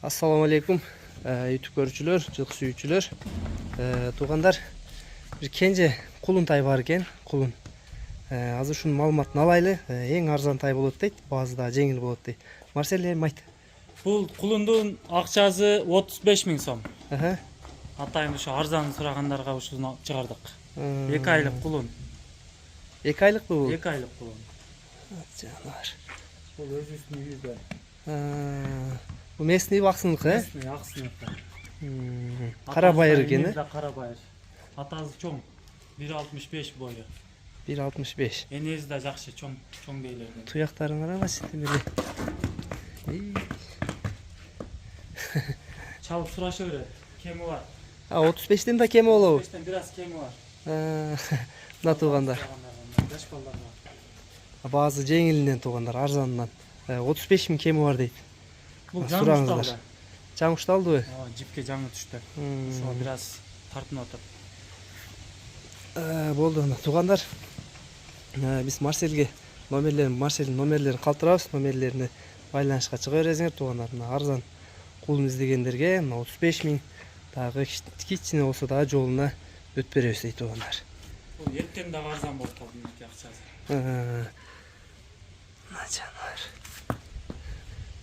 Assalamu alaikum YouTube görүүчүлөр, жылкы сүйүүчүлөр. Туугандар, бир кенже кулун тай бар экен, кулун. Азыр ушунун маалыматын алайлы. Эң арзан тай болот дейт, баазы да жеңил болот дейт. Марсель эми айт. Бул кулундун акчасы 35 000 сом. Атайын ушу арзанын сурагандарга ушуну чыгардык. 2 айлык кулун. 2 айлыкпы бул? 2 айлык кулун. Жанар. Бул өзүнүн үйүдө. Бул местный баксыныкы, Местный аксыныкы. Кара байыр экен, да кара байыр. Атасы чоң. 1.65 бою. 1.65. Энеси да жакшы, чоң бейлерден. Туяктарын карабачы демеле. Чалып сураша берет. Кеми бар. 35тен да кеми болобу? 35тен бир аз кеми бар. Мына туугандар. Жаш балдарга. Баазы жеңилинен туугандар, арзанынан. 35 000 кеми бар дейт. Бул Сураңыздар. жаңы Жаңы ушталдыбы? жипке жаңы түштү. Ошо бир аз тартынып атат. Болду ана туугандар. Биз Марсельге Марсельдин номерлерин калтырабыз, номерлерине байланышка чыга бересиңер туугандар. Мына арзан кулун издегендерге 35 000 дагы кичине болсо дагы жолуна өтүп беребиз дейт туугандар. Бул эртең дагы арзан болуп калды акчасы. Жанар.